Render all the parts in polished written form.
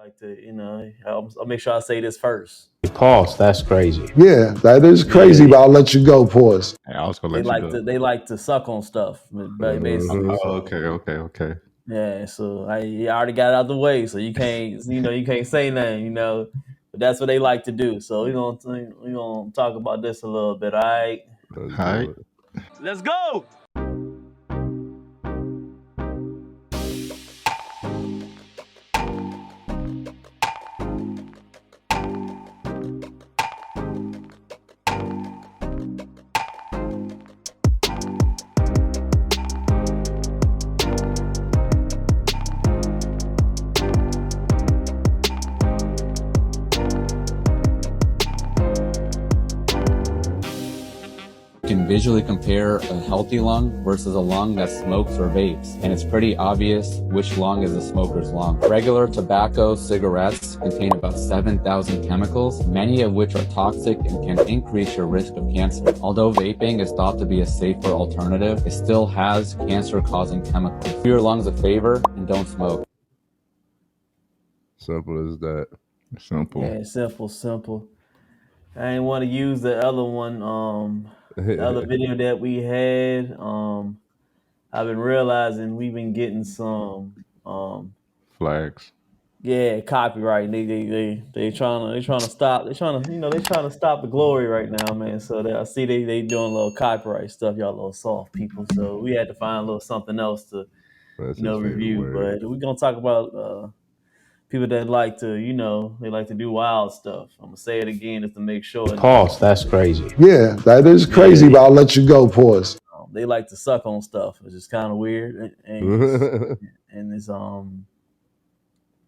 like to, I'll make sure I say this first. Pause. That's crazy. Yeah, that is crazy, but I'll let you go. Pause. Hey, I was gonna They let you like go. to they like to suck on stuff, basically. Mhm. Oh, So okay. yeah, so I already got it out of the way, so you can't say nothing, but that's what they like to do. So we gonna talk about this a little bit, all right? Let's All do right. it. Let's go. Can visually compare a healthy lung versus a lung that smokes or vapes, and it's pretty obvious which lung is a smoker's lung. Regular tobacco cigarettes contain about 7,000 chemicals, many of which are toxic and can increase your risk of cancer. Although vaping is thought to be a safer alternative, it still has cancer-causing chemicals. Do your lungs a favor and don't smoke. Simple as that. Simple. Yeah, simple. I didn't want to use the other one, the other video that we had. I've been realizing we've been getting some, Flags. copyright. They trying to stop. They trying to stop the glory right now, man. So I see they doing a little copyright stuff, y'all little soft people. So we had to find a little something else to That's his favorite review. word. But we're gonna talk about people that like to they like to do wild stuff. I'm gonna say it again just to make sure. Pause. That's crazy. Yeah, that is crazy, but I'll let you go. Pause. They like to suck on stuff, which is kind of weird, and it's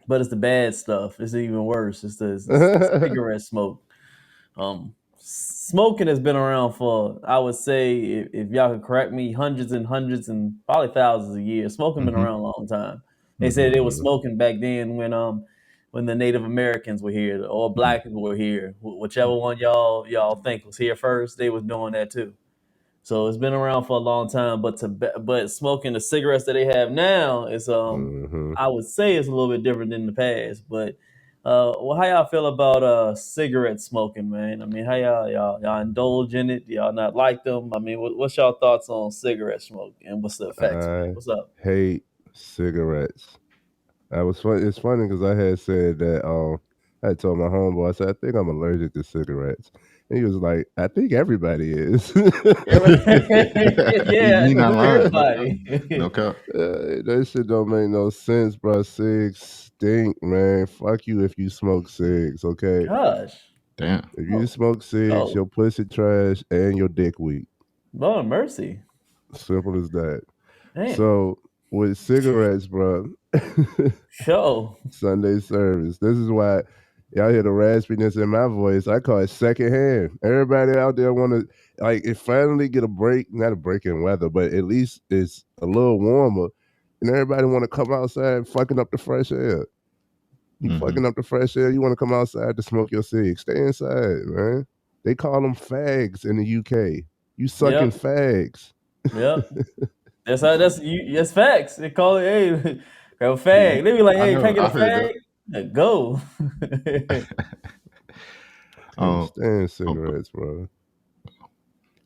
but it's the bad stuff. It's even worse. It's the cigarette smoke. Smoking has been around for, I would say, if y'all could correct me, hundreds and hundreds and probably thousands of years. Smoking been around a long time. They said they were smoking back then when the Native Americans were here or black people were here. Whichever one y'all think was here first, they was doing that too. So it's been around for a long time, but smoking the cigarettes that they have now is I would say it's a little bit different than the past. But well, how y'all feel about cigarette smoking, man? I mean, how y'all indulge in it? Do y'all not like them? I mean, what's y'all thoughts on cigarette smoke and what's the effects, man? I What's up? hate cigarettes. I was funny. It's funny because I had said that. I had told my homeboy. I said I think I'm allergic to cigarettes. And he was like, I think everybody is. Yeah, You not lying. everybody. No cap. That shit don't make no sense, bro. Cigs stink, man. Fuck you if you smoke cigs, okay? Gosh, Damn. If you smoke cigs, oh, your pussy trash and your dick weak. Lord mercy, Simple as that. damn, So with cigarettes, bro, show. Sunday service. This is why y'all hear the raspiness in my voice. I call it secondhand. Everybody out there want to it finally get a break, not a break in weather, but at least it's a little warmer, and everybody want to come outside fucking up the fresh air. You fucking up the fresh air. You want to come outside to smoke your cig. Stay inside, man. They call them fags in the UK. You sucking Yep, fags. yep. That's facts. They call it, hey, grab a fag. They be like, I hey, can I know. get a I heard fag? that. Like, go. Can't Um. stand oh, cigarettes, bro.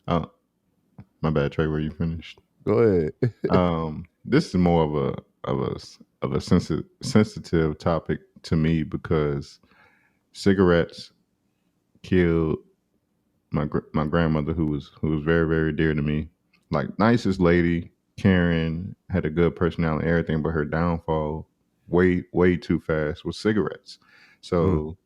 oh, my bad, Trey. Were you finished? Go ahead. This is more of a sensitive topic to me because cigarettes killed my grandmother who was very very dear to me. Like nicest lady, Karen had a good personality, and everything, but her downfall way too fast was cigarettes. Mm. So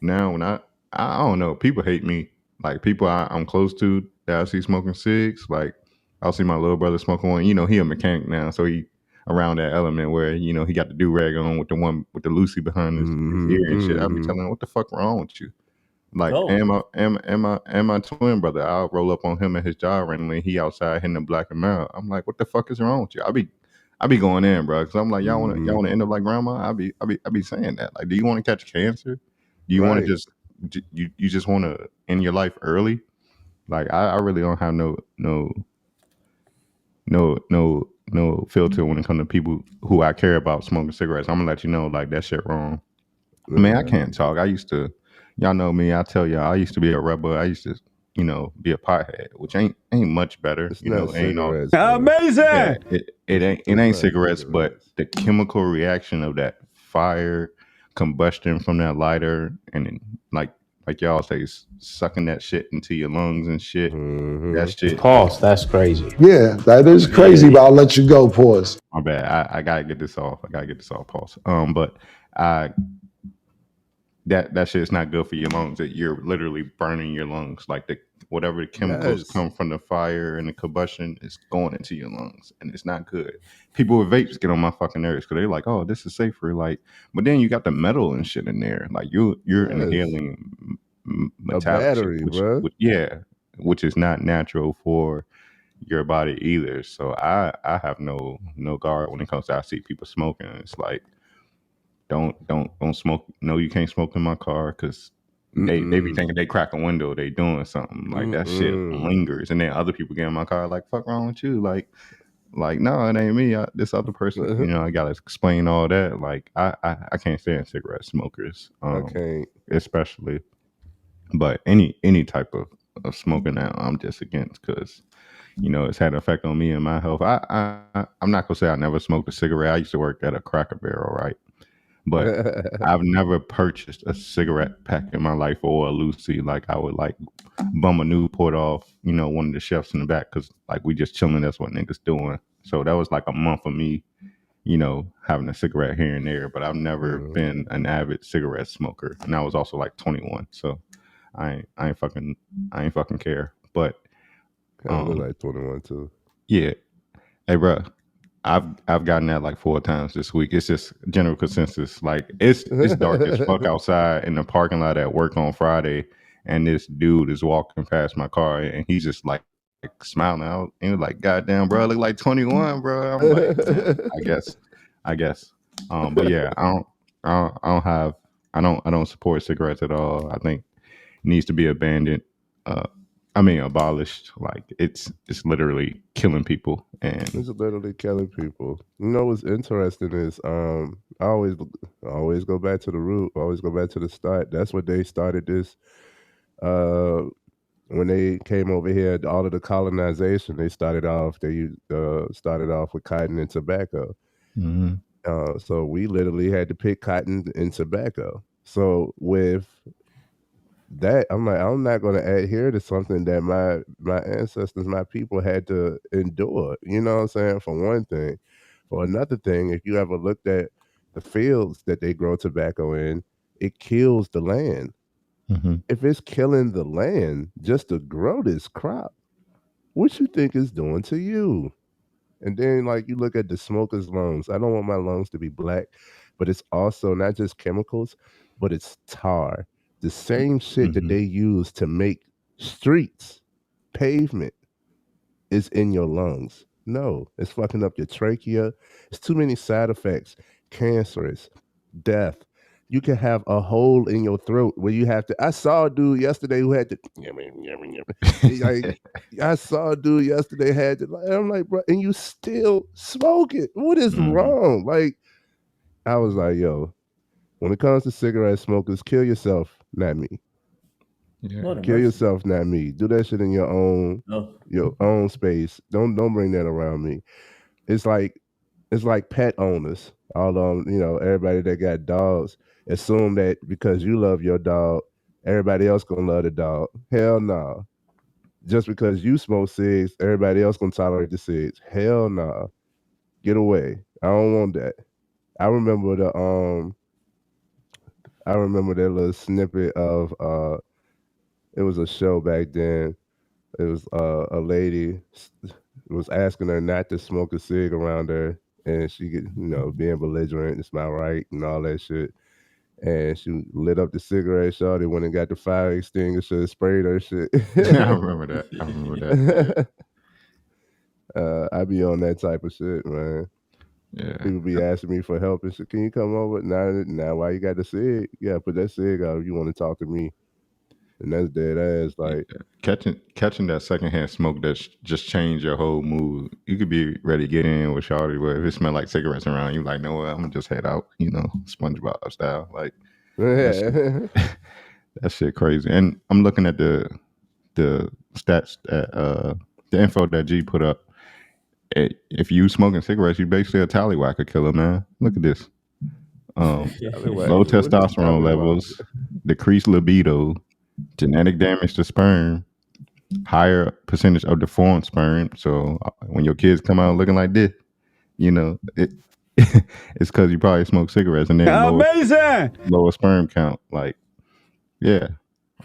now when I don't know, people hate me. Like people I'm close to that I see smoking cigs. Like I'll see my little brother smoking one. You know, he a mechanic now, so he around that element where he got the do rag on with the one with the Lucy behind his ear and shit. I'll be telling him, what the fuck wrong with you? Like Go. and my twin brother, I'll roll up on him at his job randomly. He outside hitting the black and mild. I'm like, what the fuck is wrong with you? I be going in, bro, because I'm like, y'all want to end up like grandma? I be saying that. Like, do you want to catch cancer? Do you want to Right. you just want to end your life early? Like, I really don't have no filter when it comes to people who I care about smoking cigarettes. I'm gonna let you know, like, that shit wrong. I mean, I can't talk. I used to, y'all know me. I tell y'all, I used to be a rebel. I used to, be a pothead, which ain't much better. It's not Ain't all. cigarettes, bro. Yeah, it ain't not cigarettes, but the chemical reaction of that fire combustion from that lighter, and then, like y'all say, sucking that shit into your lungs and shit. That shit. Pause. That's crazy. Yeah, that is crazy, but I'll let you go. Pause. My bad. I gotta get this off. Pause. But I that shit is not good for your lungs. That you're literally burning your lungs. Like whatever the chemicals Yes. come from the fire and the combustion is going into your lungs, and it's not good. People with vapes get on my fucking nerves because they're like, "Oh, this is safer." Like, but then you got the metal and shit in there. Like you're Yes. inhaling A metallic shit, battery, bro. which is not natural for your body either. So I have no guard when it comes to I see people smoking. It's like don't smoke. No, you can't smoke in my car because they be thinking they crack a window, they doing something. Like that shit lingers, and then other people get in my car like, "Fuck wrong with you?" Like no, it ain't me. This other person. I gotta explain all that. Like I can't stand cigarette smokers. I can't. Especially, but any type of smoking now, I'm just against because it's had an effect on me and my health. I'm not gonna say I never smoked a cigarette. I used to work at a Cracker Barrel, right? But I've never purchased a cigarette pack in my life or a Lucy. Like I would like bum a Newport off, one of the chefs in the back because like we just chilling. That's what niggas doing. So that was like a month of me, having a cigarette here and there. But I've never been an avid cigarette smoker, and I was also like 21. So I ain't fucking care. But I look like 21 too. yeah, hey, bro. I've gotten that like 4 times this week. It's just general consensus. Like it's dark as fuck outside in the parking lot at work on Friday, and this dude is walking past my car, and he's just like smiling out, and he's like, "Goddamn, bro, I look like 21, bro." I'm like, I guess. But yeah, I don't support cigarettes at all. I think it needs to be abandoned. Abolished. Like it's literally killing people, and It's literally killing people. What's interesting is I always go back to the root, always go back to the start. That's what they started this when they came over here, all of the colonization, they started off with cotton and tobacco. So we literally had to pick cotton and tobacco. So with that, I'm like, I'm not going to adhere to something that my ancestors, my people had to endure. You know what I'm saying? For one thing. For another thing, if you ever looked at the fields that they grow tobacco in, it kills the land. If it's killing the land just to grow this crop, what you think it's doing to you? And then, like, you look at the smoker's lungs. I don't want my lungs to be black, but it's also not just chemicals, but it's tar. The same shit that they use to make streets, pavement, is in your lungs. No, it's fucking up your trachea. It's too many side effects. Cancerous, death. You can have a hole in your throat where you have to. I saw a dude yesterday who had to. Like, I saw a dude yesterday had to. And I'm like, bro, and you still smoke it. What is wrong? Like, I was like, yo, when it comes to cigarette smokers, kill yourself, not me. Yeah. Kill yourself, not me. Do that shit in your own space. Don't bring that around me. It's like pet owners. Although everybody that got dogs assume that because you love your dog, everybody else gonna love the dog. Hell no. Just because you smoke cigs, everybody else gonna tolerate the cigs. Hell no. Get away. I don't want that. I remember that little snippet of it was a show back then. It was a lady was asking her not to smoke a cig around her, and she get being belligerent, it's not right, and all that shit. And she lit up the cigarette shot. They went and got the fire extinguisher, sprayed her shit. I remember that. I be on that type of shit, man. Yeah. People be asking me for help and shit. Can you come over? Now, why you got the cig? Yeah, put that cig out if you want to talk to me. And that's dead ass. Like catching that secondhand smoke that just changed your whole mood. You could be ready to get in with Shawty, but if it smell like cigarettes around, you like, no, I'm gonna just head out, SpongeBob style. Like That shit crazy. And I'm looking at the stats that the info that G put up. If you smoking cigarettes, you basically a tallywhacker killer, man. Look at this. Low What is testosterone tallywhacker? levels, decreased libido, genetic damage to sperm, higher percentage of deformed sperm. So when your kids come out looking like this, you know, it's because you probably smoke cigarettes and then lower sperm count. Like, yeah,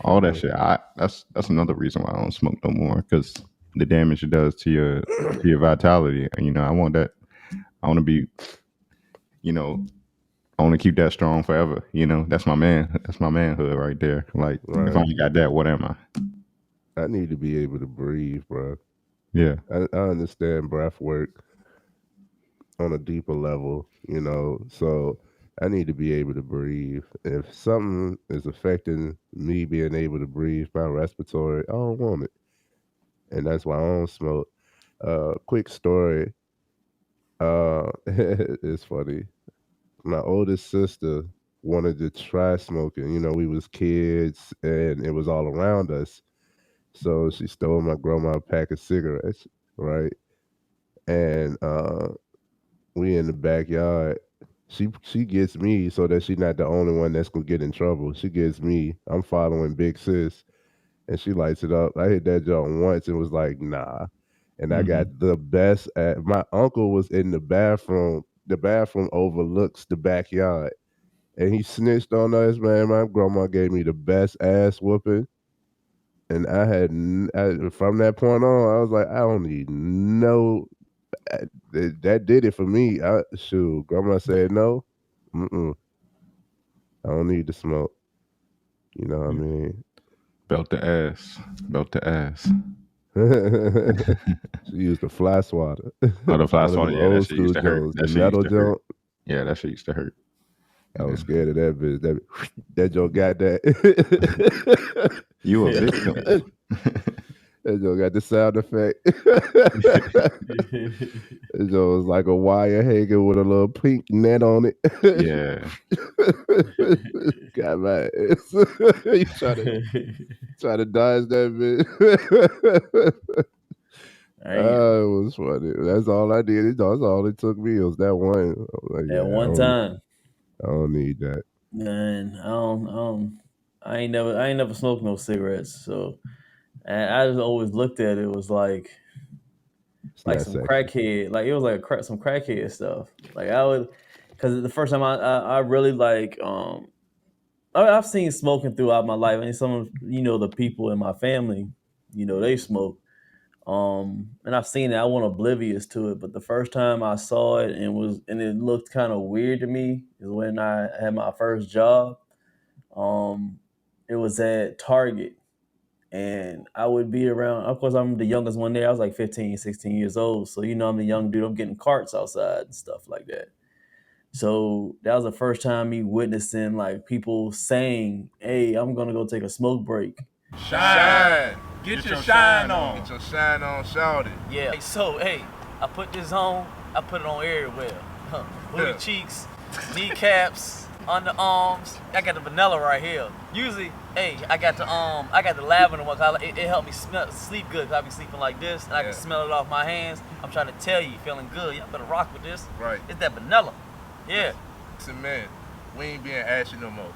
all that shit. That's another reason why I don't smoke no more, because the damage it does to your vitality. You know, I want that. I want to be, you know, I want to keep that strong forever. You know, that's my man. That's my manhood right there. Like, if I ain't got that, what am I? I need to be able to breathe, bro. Yeah. I understand breath work on a deeper level, you know, so I need to be able to breathe. If something is affecting me being able to breathe, my respiratory, I don't want it. And that's why I don't smoke. Quick story. It's funny. My oldest sister wanted to try smoking. You know, we was kids and it was all around us. So she stole my grandma a pack of cigarettes, right? And we in the backyard. She gets me so that she's not the only one that's gonna get in trouble. She gets me. I'm following Big Sis, and she lights it up. I hit that joint once and was like, nah. And I got the best. My uncle was in the bathroom. The bathroom overlooks the backyard, and he snitched on us, man. My grandma gave me the best ass whooping. And I had from that point on, I was like, I don't need no. That did it for me. Shoot, grandma said no. I don't need to smoke. You know what I mean? Belt the ass. Belt the ass. She used the fly swatter. Oh, the fly One of swatter. them Yeah, that old shit school used to hurt. Jones, That the shit used metal to hurt. jump. Yeah, that shit used to hurt. I was scared of that bitch. That joke got that. You a victim. That joke got the sound effect. That joke was like a wire hanging with a little pink net on it. Yeah. Got my ass. You try to dodge that bitch. It was funny. That's all I did. That's all it took me. It was that one. I was like, At one time. I don't need that. Man, I ain't never smoked no cigarettes. So, and I just always looked at it was like It's not some sexy. crackhead, like it was like some crackhead stuff. Like I would, because the first time I really like I've seen smoking throughout my life, and some of the people in my family, they smoke. And I've seen it. I wasn't oblivious to it, but the first time I saw it and it looked kind of weird to me is when I had my first job. It was at Target, and I would be around. Of course, I'm the youngest one there. I was like 15, 16 years old, so I'm the young dude. I'm getting carts outside and stuff like that. So that was the first time me witnessing like people saying, "Hey, I'm gonna go take a smoke break." Shine. Get your shine on. Get your shine on, shout it. Yeah. So, hey, I put this on. I put it on everywhere. Booty cheeks, kneecaps, underarms. I got the vanilla right here. Usually, hey, I got the lavender one. It helped me sleep good. 'Cause I be sleeping like this, and I can smell it off my hands. I'm trying to tell you, feeling good. Y'all better rock with this. Right. It's that vanilla. Yeah. Listen, man, we ain't being ashy no more.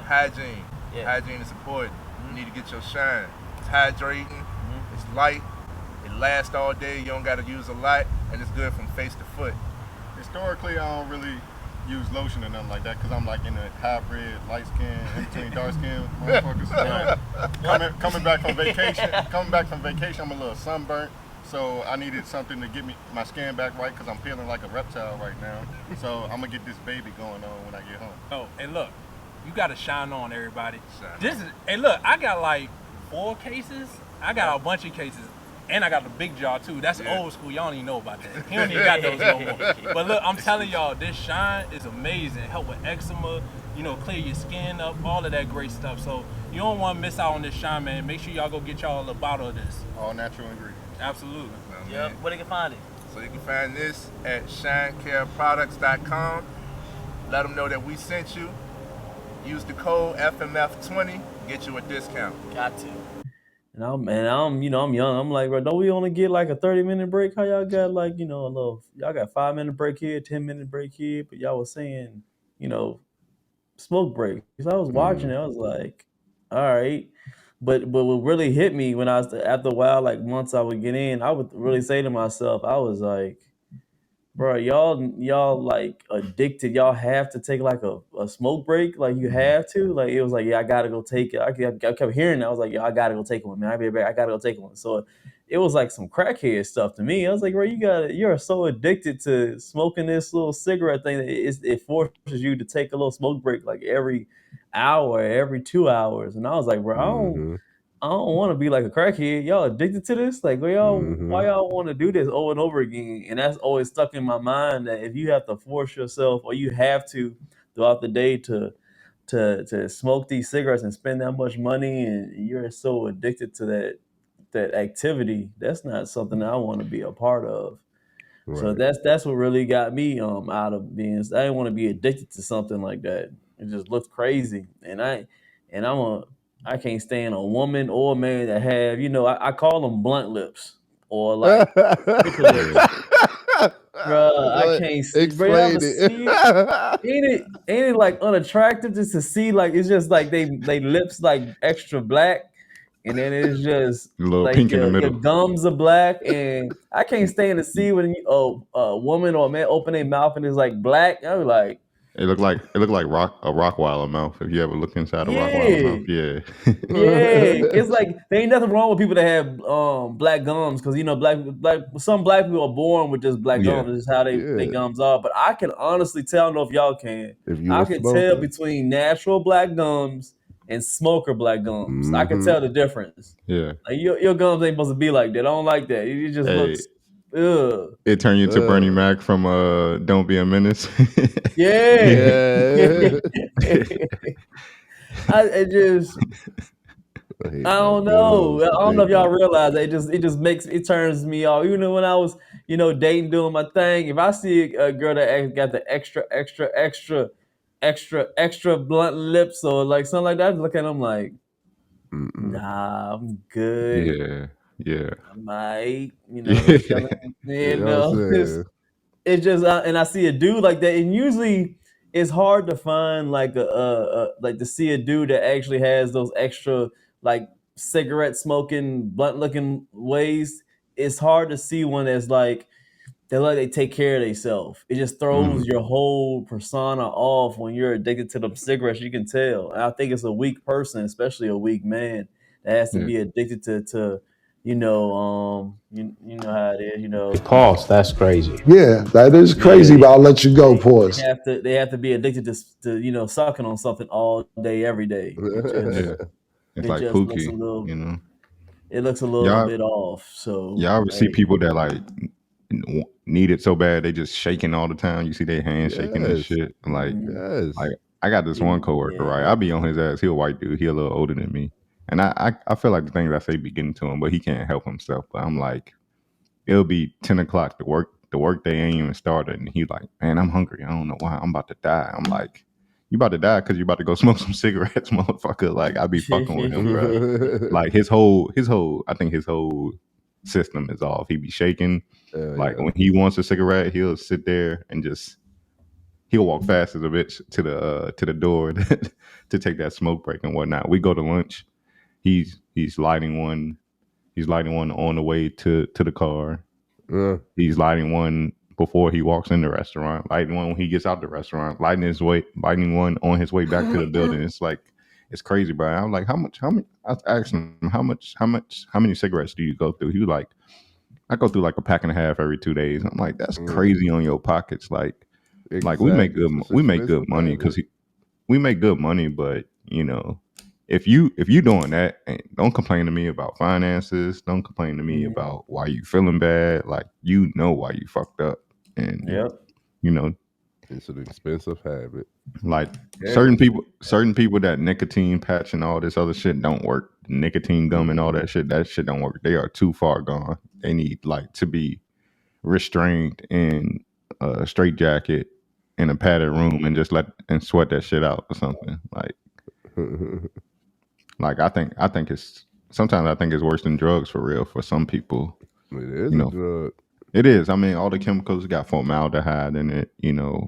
Hygiene. Yeah. Hygiene is important. You need to get your shine. It's hydrating. It's light. It lasts all day. You don't got to use a lot, and it's good from face to foot. Historically, I don't really use lotion or nothing like that because I'm like in a hybrid, light skin, in between dark skin motherfuckers. Coming back from vacation, I'm a little sunburnt. So I needed something to get my skin back right because I'm feeling like a reptile right now. So I'm gonna get this baby going on when I get home. Oh, and look, you gotta shine on, everybody. Look, I got like 4 cases. I got a bunch of cases. And I got the big jar too. That's old school. Y'all don't even know about that. He don't even got those no more. But look, I'm telling y'all, this shine is amazing. Help with eczema, clear your skin up, all of that great stuff. So you don't want to miss out on this shine, man. Make sure y'all go get y'all a bottle of this. All natural ingredients. Absolutely. Yep. Where they can find it? So you can find this at shinecareproducts.com. Let them know that we sent you. Use the code FMF20, get you a discount. Got to. And I'm young. I'm like, bro, don't we only get like a 30-minute break? How y'all got like, a little, y'all got 5-minute break here, 10-minute break here, but y'all was saying, smoke break. Because I was watching it, I was like, all right. But what really hit me when I was after a while, like once I would get in, I would really say to myself, I was like, bro, y'all like addicted. Y'all have to take like a smoke break. Like you have to. Like it was like, yeah, I gotta go take it. I kept hearing that. I was like, yeah, I gotta go take one, man. I'll be right back. I gotta go take one. So it was like some crackhead stuff to me. I was like, bro, you're so addicted to smoking this little cigarette thing that it forces you to take a little smoke break like every hour, every 2 hours. And I was like, bro, I don't want to be like a crackhead. Y'all addicted to this? Like, why y'all want to do this over and over again? And that's always stuck in my mind that if you have to force yourself or you have to throughout the day to smoke these cigarettes and spend that much money and you're so addicted to that activity, that's not something that I want to be a part of. Right. So that's what really got me out of being. I didn't want to be addicted to something like that. It just looked crazy, and I can't stand a woman or a man that have I call them blunt lips or like sticker lips. Bro, I can't see. Bro, you ever Explain see it? it. Ain't it like unattractive just to see? Like it's just like they lips like extra black, and then it's just A little like pink in the your middle. gums are black, and I can't stand to see when a woman or a man open their mouth and it's like black. I was like, It looked like a Rockweiler mouth. If you ever look inside a Rockweiler yeah. mouth, yeah. Yeah, it's like there ain't nothing wrong with people that have black gums because some black people are born with just black Yeah. gums. This is how they Yeah. gums are. But I can honestly tell. I don't know if y'all can. If you I a can tell smoker. between natural black gums and smoker black gums. I can Mhm. tell the difference. Yeah. Like your gums ain't supposed to be like that. I don't like that. It just Hey, looks. Ugh. it turned you into Bernie Mac from Don't Be a Menace. Yeah. Yeah. It just. hate I don't black know. gums. I don't know Hate if y'all black. realize that it turns me off. Even when I was, dating, doing my thing, if I see a girl that got the extra blunt lips or like something like that, I just look at them like, Mm-mm. nah, I'm good. Yeah. Yeah. I might, Yeah. chilling. You know what I'm saying? It's just, and I see a dude like that, and usually it's hard to find like like to see a dude that actually has those extra like cigarette smoking, blunt looking ways. It's hard to see one that's like they take care of themselves. It just throws your whole persona off when you're addicted to them cigarettes. You can tell. And I think it's a weak person, especially a weak man, that has to Yeah. be addicted to you know how it is. Pause. That's crazy. Yeah, that is crazy, but I'll let you go, They pause. have to be addicted to sucking on something all day, every day. Yeah. It's It like just looks a Pookie, little you know. bit Y'all off. So y'all ever see hey, people that like need it so bad they just shaking all the time? You see their hands shaking and Yes. shit. Like Yes. I got this one coworker, right? I be on his ass. He a white dude. He a little older than me. And I feel like the things I say be getting to him, but he can't help himself. But I'm like, it'll be 10 o'clock. The work day ain't even started. And he like, man, I'm hungry. I don't know why. I'm about to die. I'm like, you about to die because you about to go smoke some cigarettes, motherfucker. Like, I be fucking with him, bro. Like I think his whole system is off. He be shaking. Like yeah. when he wants a cigarette, he'll sit there and he'll walk fast as a bitch to the door to take that smoke break and whatnot. We go to lunch. He's lighting one. He's lighting one on the way to the car. He's lighting one before he walks in the restaurant. Lighting one when he gets out the restaurant. Lighting one on his way back to the building. It's like it's crazy, bro. I'm like, how many? I asked him how many cigarettes do you go through? He was like, I go through like a pack and a half every 2 days. I'm like, that's crazy on your pockets. Like Exactly. we make good It's money expensive habit. we make good money, but if you doing that, and don't complain to me about finances, don't complain to me about why you feeling bad. Like why you fucked up, and yep. It's an expensive habit. like Yeah. certain people that nicotine patch and all this other shit don't work. Nicotine gum and all that shit don't work. They are too far gone. They need like to be restrained in a straitjacket in a padded room and just sweat that shit out or something. Like I think it's sometimes I think it's worse than drugs for real for some people. It is You a know, drug. it is. I mean, all the chemicals got formaldehyde in it,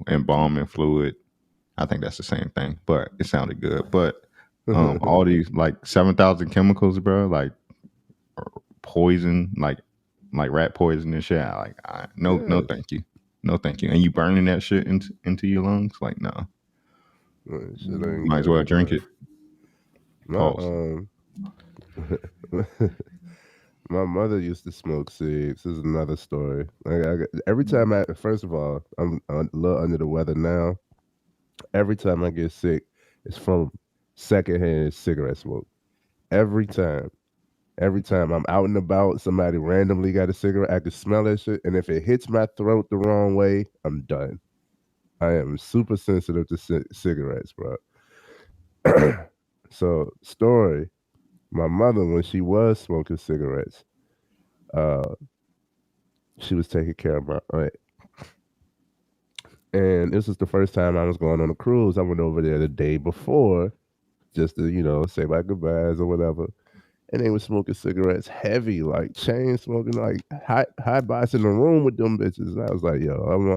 embalming fluid. I think that's the same thing, but it sounded good. But all these like 7,000 chemicals, bro, like poison, like rat poison and shit. No, Yes. thank you, no, thank you. And you burning that shit into your lungs, like no. Shit ain't Might as well good, drink bro. it. My Pause. my mother used to smoke cigs. This is another story. Every time first of all, I'm a little under the weather now. Every time I get sick, it's from secondhand cigarette smoke. Every time. Every time I'm out and about, somebody randomly got a cigarette. I can smell that shit, and if it hits my throat the wrong way, I'm done. I am super sensitive to cigarettes, bro. So, story. My mother, when she was smoking cigarettes, uh, she was taking care of my aunt. And this was the first time I was going on a cruise. I went over there the day before just to, say my goodbyes or whatever. And they was smoking cigarettes heavy, like chain smoking, like high box in the room with them bitches. And I was like, yo, I'm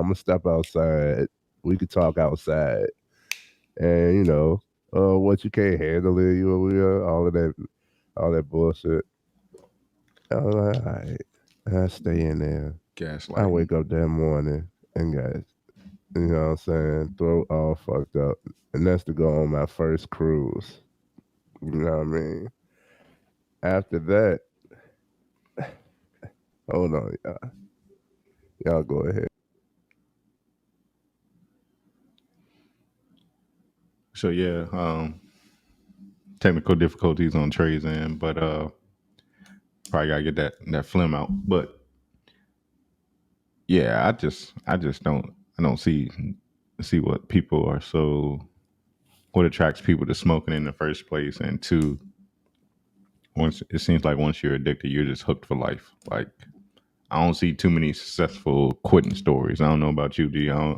gonna step outside. We could talk outside. And what you can't handle it, all that bullshit. I was like, all right, I stay in there. I Gaslighting. wake up that morning and got, you know what I'm saying, throat all fucked up. And that's to go on my first cruise. You know what I mean? After that, hold on, y'all. Y'all go ahead. So yeah, technical difficulties on Trey's end, but probably gotta get that phlegm out. But yeah, I just don't see what attracts people to smoking in the first place, and two, once it seems like once you're addicted, you're just hooked for life. Like I don't see too many successful quitting stories. I don't know about you, D. I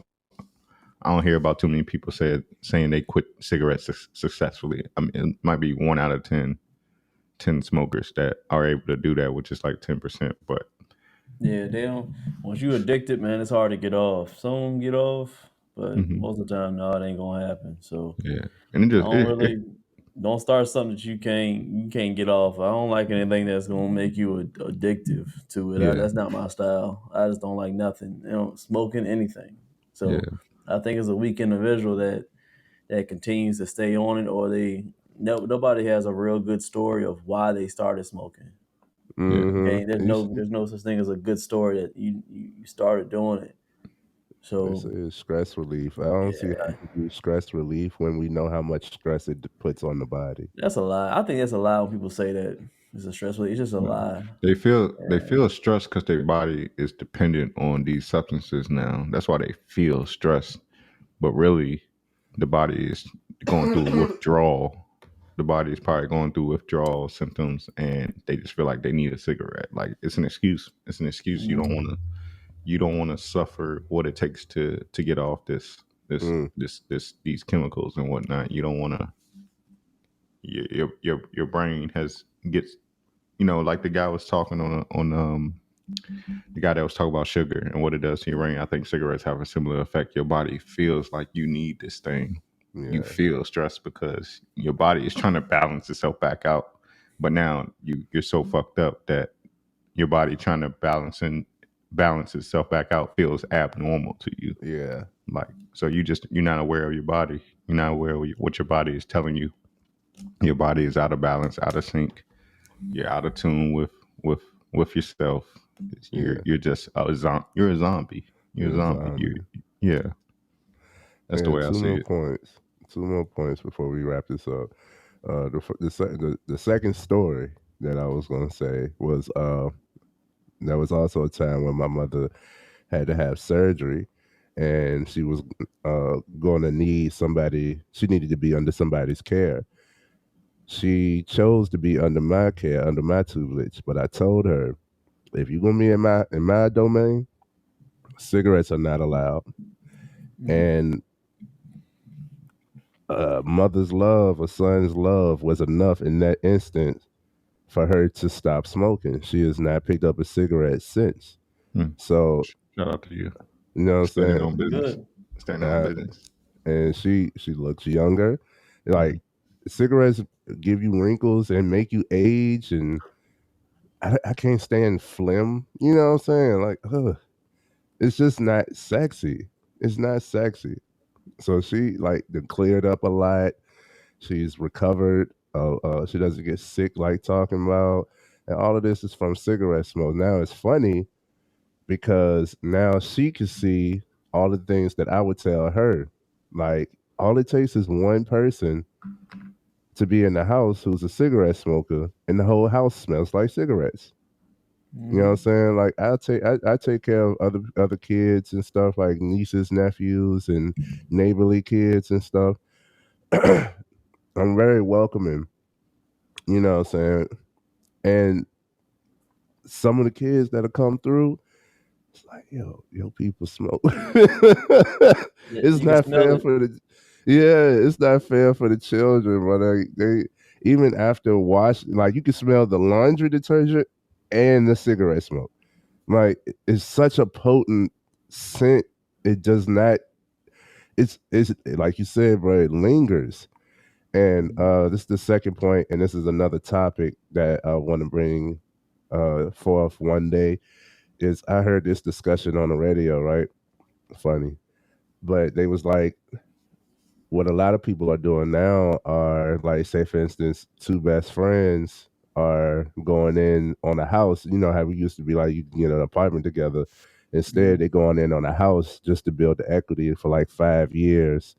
don't hear about too many people saying they quit cigarettes successfully. I mean, it might be 1 out of 10 smokers that are able to do that, which is like 10%. But Yeah, they don't. Once you addicted, man, it's hard to get off. Some of them get off, but mhm, most of the time, no, it ain't gonna happen. So yeah, and I don't really don't start something that you can't get off. I don't like anything that's gonna make you addictive to it. yeah, That's not my style. I just don't like nothing. Smoking anything. yeah, So I think it's a weak individual that continues to stay on it, or nobody has a real good story of why they started smoking. yeah, Okay, there's Mm-hmm. no such thing as a good story that you started doing it. They So say it's stress relief. I don't see how yeah, you can do stress relief when we know how much stress it puts on the body. that's a lie. I think that's a lie when people say that it's a stress relief. It's just a no. lie. They feel stressed because their body is dependent on these substances now. That's why they feel stressed. But really, the body is going through a withdrawal. The body is probably going through withdrawal symptoms, and they just feel like they need a cigarette. Like it's an excuse. It's an excuse. You don't want to suffer what it takes to get off Mm, these chemicals and whatnot. You don't want to. Your brain gets like the guy was talking on the guy that was talking about sugar and what it does to your brain. I think cigarettes have a similar effect. Your body feels like you need this thing. You yeah, feel stressed because your body is trying to balance itself back out, but now you're so fucked up that your body trying to balance itself back out feels abnormal to you. yeah, Like so, you're not aware of your body. You're not aware of what your body is telling you. Your body is out of balance, out of sync. You're out of tune with with yourself. yeah. You're just you're a zombie. You're a You're a zombie. zombie. Yeah. That's the And way I two see more it. points. Two more points before we wrap this up. The second story that I was gonna say was there was also a time when my mother had to have surgery, and she was going to need somebody. She needed to be under somebody's care. She chose to be under my care, under my tutelage. But I told her, if you're gonna be in my domain, cigarettes are not allowed. And a mother's love, a son's love was enough in that instance for her to stop smoking. She has not picked up a cigarette since. So, Shout out to you. you know what I'm Standing saying? on business. Good. Standing on business. And she looks younger. Like cigarettes give you wrinkles and make you age, and I can't stand phlegm. You know what I'm saying? Like, it's just not sexy. It's not sexy. So she like cleared up a lot. She's recovered. She doesn't get sick like talking about. And all of this is from cigarette smoke. Now it's funny because now she can see all the things that I would tell her. Like, all it takes is one person to be in the house who's a cigarette smoker, and the whole house smells like cigarettes. You know what I'm saying? Like, I take care of other kids and stuff, like nieces, nephews, and neighborly kids and stuff. I'm very welcoming. You know what I'm saying? And some of the kids that'll come through, it's like, yo, people smoke. Yeah, It's you can not smell fair it. for it's not fair for the children, but they even after wash, like you can smell the laundry detergent and the cigarette smoke. Like, it's such a potent scent. It does not. It's like you said, bro. It lingers. And this is the second point, and this is another topic that I want to bring forth one day. Is I heard this discussion on the radio, right? Funny, but they was like, what a lot of people are doing now are like, say for instance, two best friends are going in on a house. You know how we used to be like, you can get an apartment together. Instead, they're going in on a house just to build the equity for like 5 years.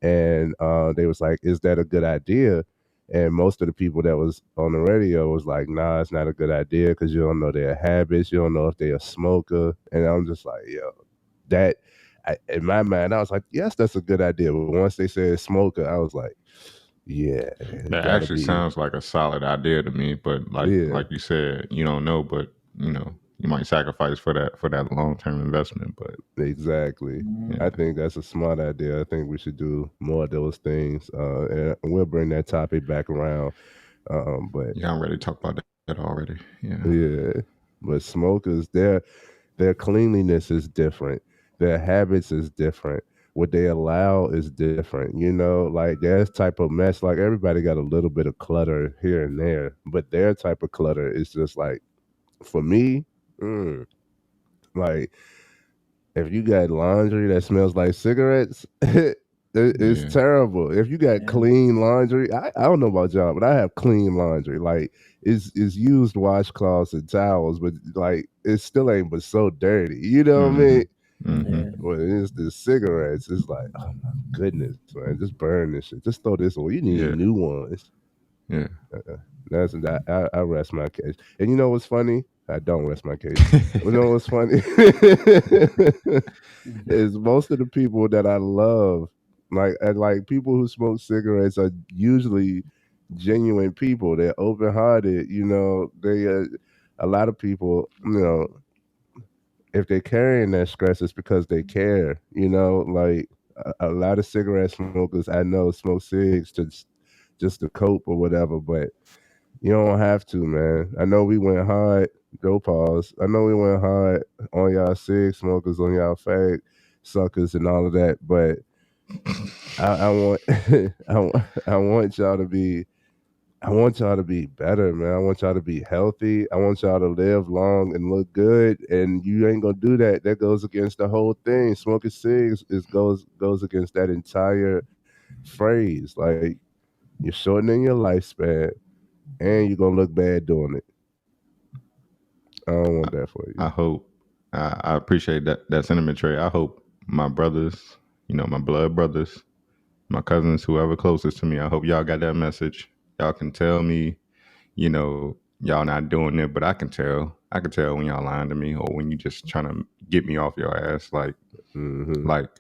And they was like, is that a good idea? And most of the people that was on the radio was like, nah, it's not a good idea because you don't know their habits. You don't know if they're a smoker. And I'm just like, yo, that in my mind, I was like, yes, that's a good idea. But once they said smoker, I was like, yeah, it That gotta actually be, sounds like a solid idea to me, but yeah, like you said, you don't know, but you might sacrifice for that long term investment. But exactly. yeah, I think that's a smart idea. I think we should do more of those things. And we'll bring that topic back around. But yeah, I'm ready to talk about that already. Yeah, yeah, but smokers, their cleanliness is different. Their habits is different. What they allow is different. You know, like their type of mess, like everybody got a little bit of clutter here and there, but their type of clutter is just like, for me, like, if you got laundry that smells like cigarettes, it's yeah, terrible. If you got Yeah. clean laundry, I don't know about y'all, but I have clean laundry. Like, it's used washcloths and towels, but like it still ain't but so dirty. You know what I mean? Yeah. But it's the cigarettes. It's like, oh my goodness, man, just burn this shit. Just throw this away. You need yeah, new ones. yeah. That's that. I rest my case. And you know what's funny? I don't rest my case. You know what's funny? Is most of the people that I love, like people who smoke cigarettes are usually genuine people. They're open hearted. You know, they a lot of people. You know, if they're carrying that stress, it's because they care. You know, like a lot of cigarette smokers I know smoke cigs just to cope or whatever, but you don't have to, man. I know we went hard. Go pause. I know we went hard on y'all cig smokers, on y'all fag suckers, and all of that. But I want, I want y'all to be. I want y'all to be better, man. I want y'all to be healthy. I want y'all to live long and look good. And you ain't gonna do that. That goes against the whole thing. Smoking cigs goes against that entire phrase. Like, you're shortening your lifespan, and you're gonna look bad doing it. I don't want that for you. I hope I appreciate that sentiment, Trey. I hope my brothers, my blood brothers, my cousins, whoever closest to me, I hope y'all got that message. Y'all can tell me, y'all not doing it, but I can tell. I can tell when y'all lying to me or when you just trying to get me off your ass. Mm-hmm. Like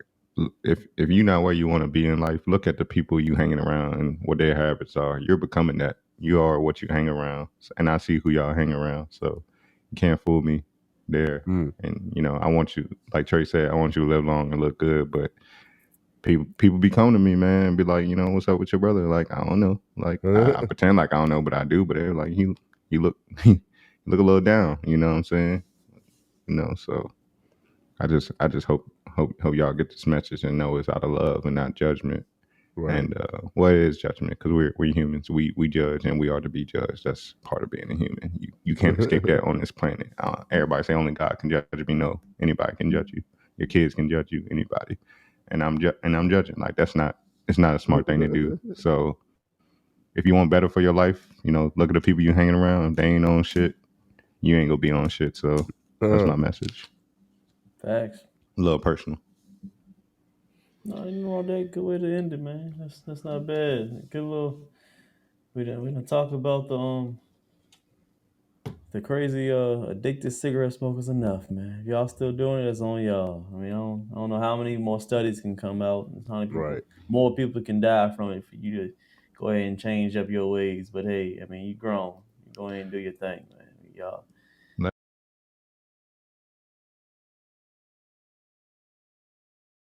if you're not where you want to be in life, look at the people you hanging around and what their habits are. You're becoming that. You are what you hang around, and I see who y'all hang around. So you can't fool me there. Mm. And I want you, like Trey said, I want you to live long and look good. But people be coming to me, man, and be like, you know, what's up with your brother? Like, I don't know. Like, I pretend like I don't know, but I do. But they're like, you look you look a little down. You know what I'm saying? You know, so I just hope y'all get this message and know it's out of love and not judgment. Right. And what is judgment? Because we're humans. We judge and we are to be judged. That's part of being a human. You can't escape that on this planet. Everybody say only God can judge me. No, anybody can judge you. Your kids can judge you. Anybody. And I'm judging. Like it's not a smart thing to do. So if you want better for your life, you know, look at the people you hanging around. If they ain't on shit, you ain't gonna be on shit. So that's my message. Facts. A little personal. No, you know that good way to end it, man. That's not bad. Good little. We done talk about the crazy addicted cigarette smokers enough, man. If y'all still doing it, it's on y'all. I mean, I don't know how many more studies can come out and how many people more people can die from it for you to go ahead and change up your ways. But hey, I mean, you grown. You go ahead and do your thing, man. Y'all